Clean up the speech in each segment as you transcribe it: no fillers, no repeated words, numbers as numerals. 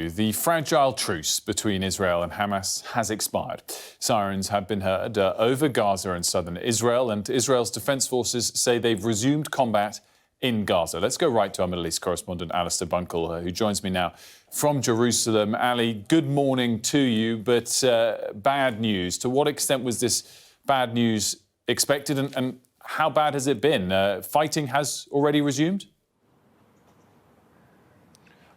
you. The fragile truce between Israel and Hamas has expired. Sirens have been heard over Gaza and southern Israel, and Israel's defense forces say they've resumed combat in Gaza. Let's go right to our Middle East correspondent, Alistair Bunkle, who joins me now from Jerusalem. Ali, good morning to you, but bad news. To what extent was this bad news expected, and how bad has it been? Fighting has already resumed?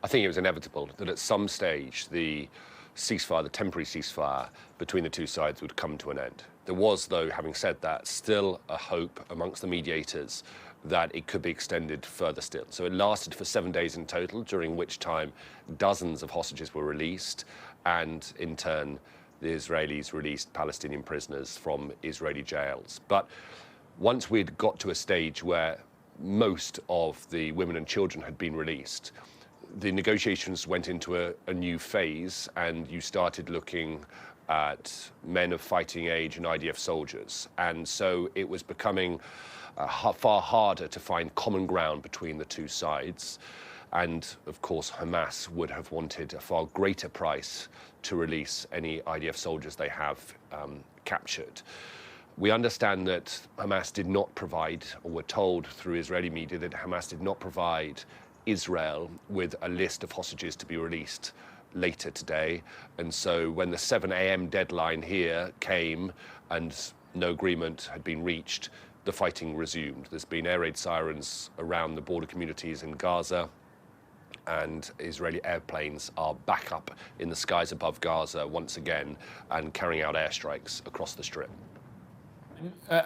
I think it was inevitable that at some stage the ceasefire, the temporary ceasefire between the two sides would come to an end. There was, though, having said that, still a hope amongst the mediators that it could be extended further still. So it lasted for 7 days in total, during which time dozens of hostages were released, and in turn the Israelis released Palestinian prisoners from Israeli jails. But once we'd got to a stage where most of the women and children had been released, the negotiations went into a new phase, and you started looking at men of fighting age and IDF soldiers. And so it was becoming far harder to find common ground between the two sides. And of course, Hamas would have wanted a far greater price to release any IDF soldiers they have captured. We understand that Hamas did not provide, or were told through Israeli media that Hamas did not provide Israel with a list of hostages to be released later today. And so when the 7 a.m. deadline here came and no agreement had been reached, the fighting resumed. There's been air raid sirens around the border communities in Gaza, and Israeli airplanes are back up in the skies above Gaza once again and carrying out airstrikes across the Strip.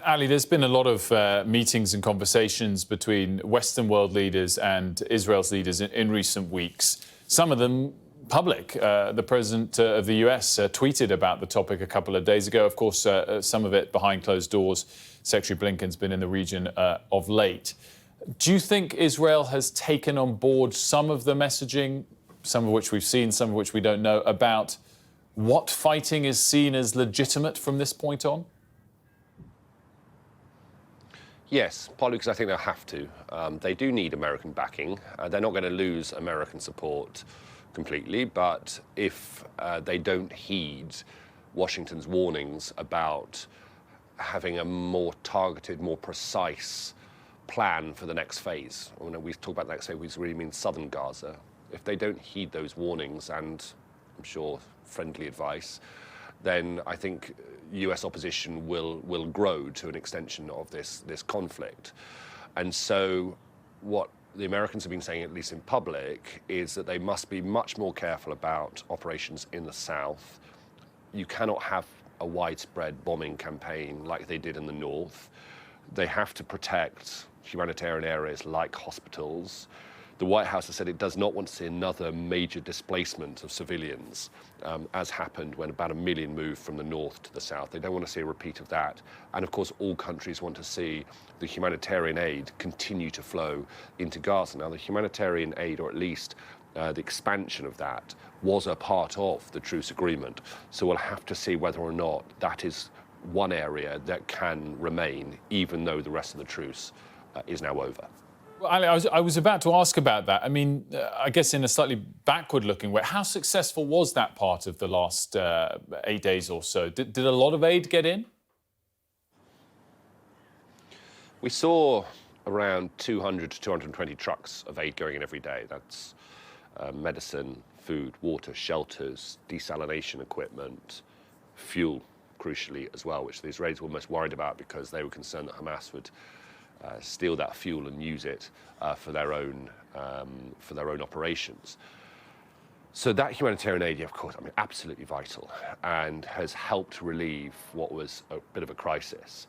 Ali, there's been a lot of meetings and conversations between Western world leaders and Israel's leaders in recent weeks, some of them public. The president of the US tweeted about the topic a couple of days ago. Of course, some of it behind closed doors. Secretary Blinken's been in the region of late. Do you think Israel has taken on board some of the messaging, some of which we've seen, some of which we don't know, about what fighting is seen as legitimate from this point on? Yes, partly because I think they'll have to. They do need American backing. They're not going to lose American support completely, but if they don't heed Washington's warnings about having a more targeted, more precise plan for the next phase, when we talk about the next phase, we really mean southern Gaza. If they don't heed those warnings and, I'm sure, friendly advice, then I think US opposition will grow to an extension of this conflict. And so what the Americans have been saying, at least in public, is that they must be much more careful about operations in the south. You cannot have a widespread bombing campaign like they did in the north. They have to protect humanitarian areas like hospitals. The White House has said it does not want to see another major displacement of civilians, as happened when about 1 million moved from the north to the south. They don't want to see a repeat of that. And of course, all countries want to see the humanitarian aid continue to flow into Gaza. Now, the humanitarian aid, or at least the expansion of that, was a part of the truce agreement. So we'll have to see whether or not that is one area that can remain, even though the rest of the truce is now over. Well, Ali, I was about to ask about that. I mean, I guess in a slightly backward-looking way, how successful was that part of the last 8 days or so? Did a lot of aid get in? We saw around 200 to 220 trucks of aid going in every day. That's medicine, food, water, shelters, desalination equipment, fuel, crucially, as well, which the Israelis were most worried about because they were concerned that Hamas would steal that fuel and use it for their own operations. So that humanitarian aid, of course, absolutely vital, and has helped relieve what was a bit of a crisis.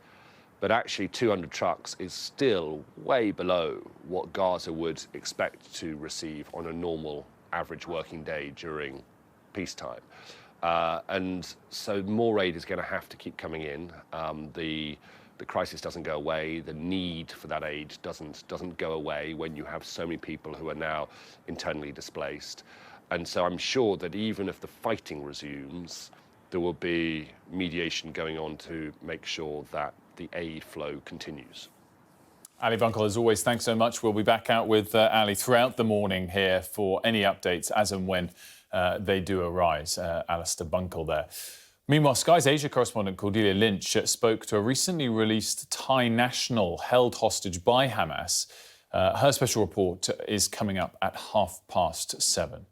But actually, 200 trucks is still way below what Gaza would expect to receive on a normal average working day during peacetime. And so more aid is going to have to keep coming in. The crisis doesn't go away. The need for that aid doesn't go away when you have so many people who are now internally displaced. And so I'm sure that even if the fighting resumes, there will be mediation going on to make sure that the aid flow continues. Ali Bunkle, as always, thanks so much. We'll be back out with Ali throughout the morning here for any updates as and when they do arise. Alistair Bunkle there. Meanwhile, Sky's Asia correspondent Cordelia Lynch spoke to a recently released Thai national held hostage by Hamas. Her special report is coming up at 7:30.